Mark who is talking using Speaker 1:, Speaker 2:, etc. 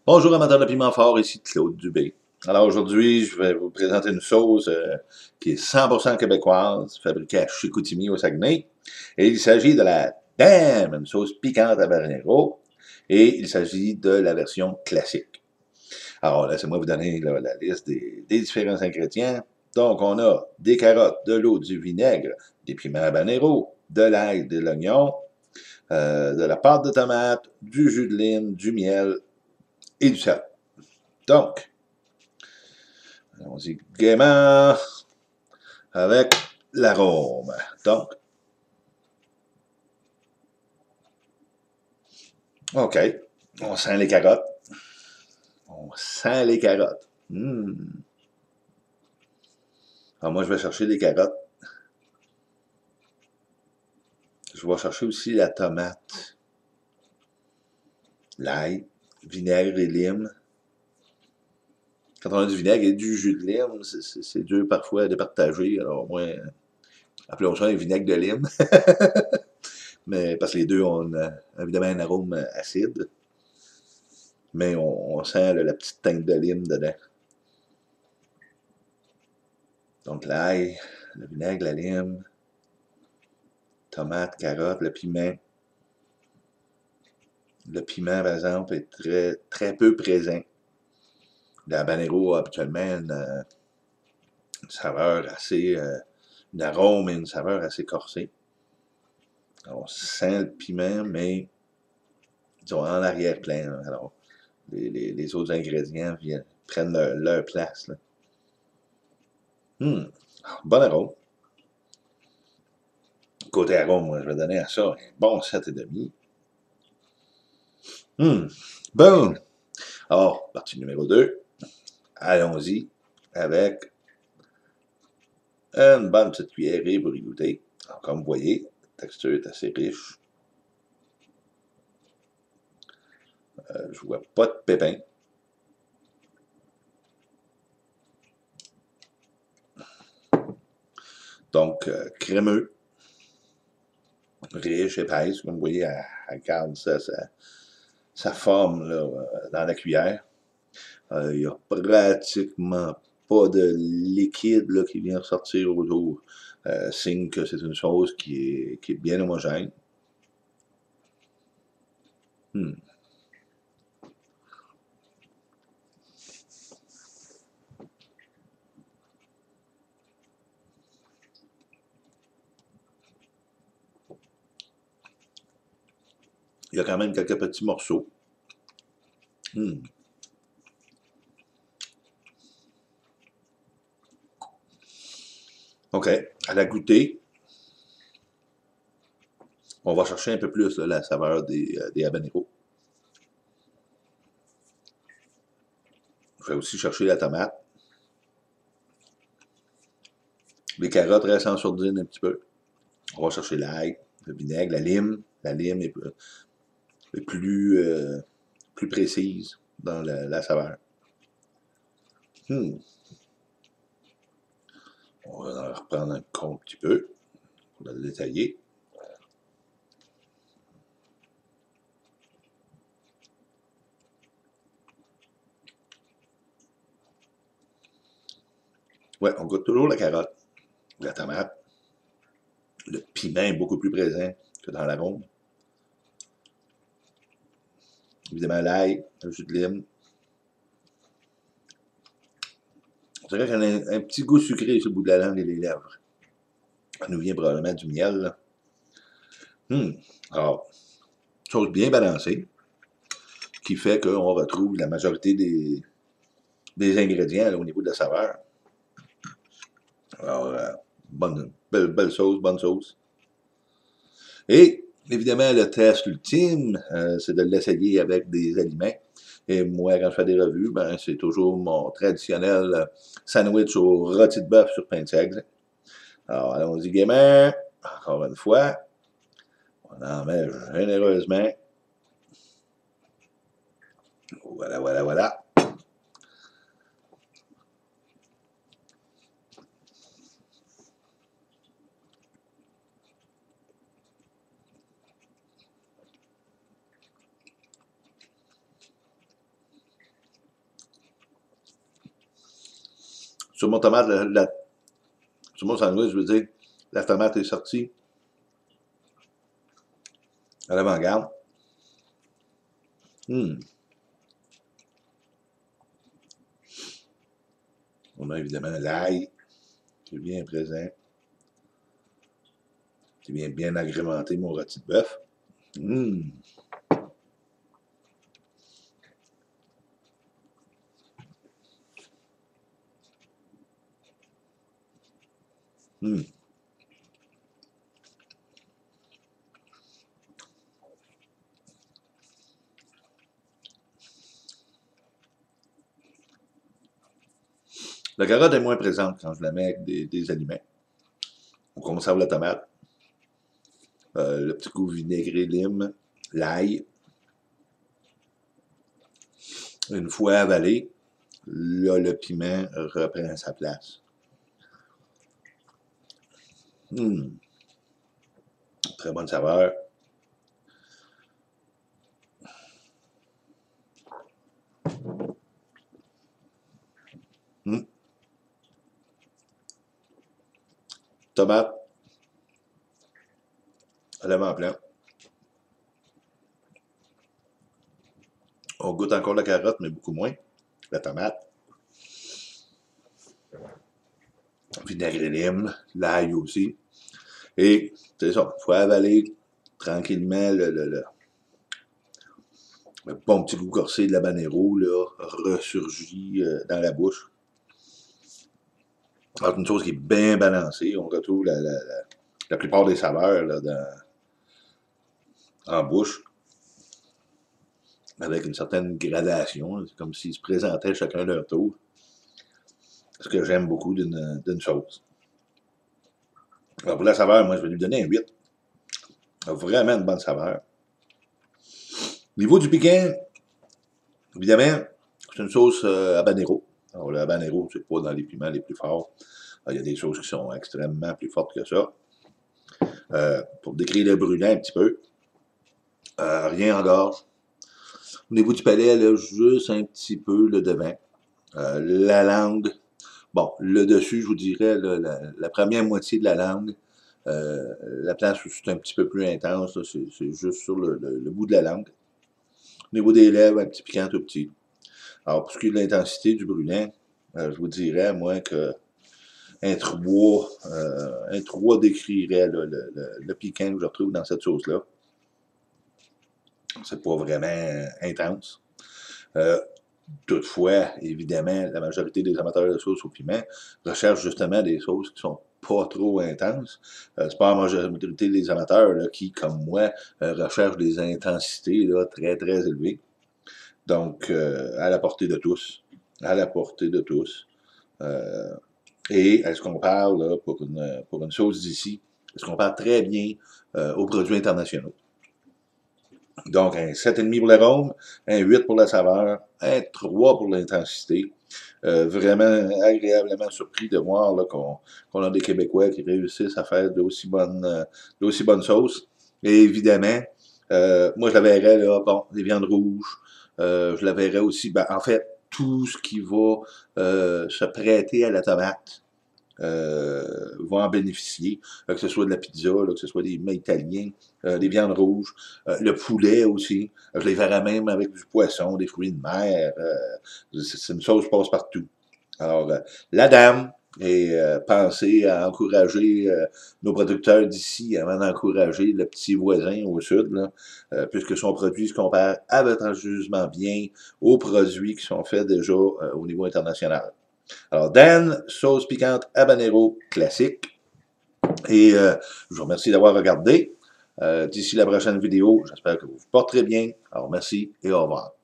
Speaker 1: Bonjour amateurs de piment fort, ici Claude Dubé. Alors aujourd'hui, je vais vous présenter une sauce qui est 100% québécoise, fabriquée à Chicoutimi au Saguenay. Et il s'agit de la DAM, une sauce piquante à habanero. Et il s'agit de la version classique. Alors laissez-moi vous donner la liste des différents ingrédients. Donc on a des carottes, de l'eau, du vinaigre, des piments habanero, de l'ail, de l'oignon, de la pâte de tomate, du jus de lime, du miel et du sel. Donc, allons-y gaiement avec l'arôme. Donc, OK. On sent les carottes. On sent les carottes. Alors moi, je vais chercher les carottes. Je vais chercher aussi la tomate, l'ail, vinaigre et lime. Quand on a du vinaigre et du jus de lime, c'est dur parfois de partager. Alors, moi, appelons ça un vinaigre de lime. Mais parce que les deux ont évidemment un arôme acide. Mais on sent la petite teinte de lime dedans. Donc l'ail, le vinaigre, la lime, tomate, carotte, le piment. Le piment, par exemple, est très peu présent. L'habanero a habituellement une saveur assez, une arôme et une saveur assez corsée. On sent le piment, mais disons en arrière-plan. Alors, les autres ingrédients prennent leur place. Là. Bon arôme. Côté arôme, moi, je vais donner à ça un bon 7,5. Bon. Alors, partie numéro 2. Allons-y avec une bonne petite cuillerée pour y goûter. Alors, comme vous voyez, la texture est assez riche. Je vois pas de pépins. Donc, crémeux, riche, épaisse. Comme vous voyez, elle garde sa forme là, dans la cuillère. Il n'y a pratiquement pas de liquide là, qui vient ressortir autour. Signe que c'est une sauce qui est bien homogène. Il y a quand même quelques petits morceaux. OK. À la goûter, on va chercher un peu plus là, la saveur des habaneros. Je vais aussi chercher la tomate. Les carottes restent en sourdine un petit peu. On va chercher l'ail, le vinaigre, la lime. La lime est plus précise dans la saveur. On va en reprendre un petit peu pour le détailler. Ouais, on goûte toujours la carotte, la tomate. Le piment est beaucoup plus présent que dans l'arôme. Évidemment, l'ail, le jus de lime. On dirait qu'il y a un petit goût sucré sur le bout de la langue et les lèvres. Ça nous vient probablement du miel. Là. Alors, sauce bien balancée, qui fait qu'on retrouve la majorité des ingrédients là, au niveau de la saveur. Alors, belle sauce, bonne sauce. Et, évidemment, le test ultime, c'est de l'essayer avec des aliments. Et moi, quand je fais des revues, ben, c'est toujours mon traditionnel sandwich au rôti de bœuf sur pain de seigle. Alors, allons-y gaiement. Encore une fois, on en met généreusement. Voilà, voilà, voilà. sur mon tomate, sur mon sandwich, je veux dire, la tomate est sortie à l'avant-garde. On a évidemment l'ail qui est bien présent. Qui vient bien agrémenter mon rôti de bœuf. La carotte est moins présente quand je la mets avec des aliments. On conserve la tomate, le petit goût vinaigré lime, l'ail. Une fois avalé, là, le piment reprend sa place. Très bonne saveur. Tomate à l'avant-plan. On goûte encore la carotte, mais beaucoup moins. La tomate. Vinaigre et lime, l'ail aussi. Et c'est ça, il faut avaler tranquillement le bon petit goût corsé de l'habanero, là, ressurgit dans la bouche. Alors, une chose qui est bien balancée. On retrouve la plupart des saveurs là, en bouche, avec une certaine gradation. C'est comme s'ils se présentaient chacun leur tour. Ce que j'aime beaucoup d'une sauce. Alors, pour la saveur, moi, je vais lui donner un 8. Vraiment une bonne saveur. Au niveau du piquant, évidemment, c'est une sauce habanero. Alors, le habanero, c'est pas dans les piments les plus forts. Alors, il y a des sauces qui sont extrêmement plus fortes que ça. Pour décrire le brûlant un petit peu, rien en gorge. Au niveau du palais, là, juste un petit peu le devant. La langue, bon, le dessus, je vous dirais, la première moitié de la langue, la place où c'est un petit peu plus intense, c'est juste sur le bout de la langue. Au niveau des lèvres, un petit piquant tout petit. Alors, pour ce qui est de l'intensité du brûlant, je vous dirais, moi, que un 3 décrirait le piquant que je retrouve dans cette sauce-là. C'est pas vraiment intense. Toutefois, évidemment, la majorité des amateurs de sauce au piment recherchent justement des sauces qui sont pas trop intenses. C'est pas la majorité des amateurs là, qui, comme moi, recherchent des intensités là, très, très élevées. Donc, à la portée de tous. À la portée de tous. Et est-ce qu'on parle, là, pour une sauce d'ici, est-ce qu'on parle très bien aux produits internationaux? Donc, un 7,5 pour l'arôme, un 8 pour la saveur, un 3 pour l'intensité. Vraiment agréablement surpris de voir qu'on a des Québécois qui réussissent à faire d'aussi bonnes sauces. Et évidemment, moi, je la verrais, là, bon, les viandes rouges, je la verrais aussi, ben, en fait, tout ce qui va se prêter à la tomate va en bénéficier, que ce soit de la pizza, là, que ce soit des mets italiens, des viandes rouges, le poulet aussi. Je les verrais même avec du poisson, des fruits de mer. C'est une sauce passe-partout. Alors, la dame, et pensez à encourager nos producteurs d'ici avant d'encourager le petit voisin au sud, là, puisque son produit se compare avantageusement bien aux produits qui sont faits déjà au niveau international. Alors, Dan, sauce piquante habanero classique. Et je vous remercie d'avoir regardé. D'ici la prochaine vidéo, j'espère que vous vous porterez bien. Alors, merci et au revoir.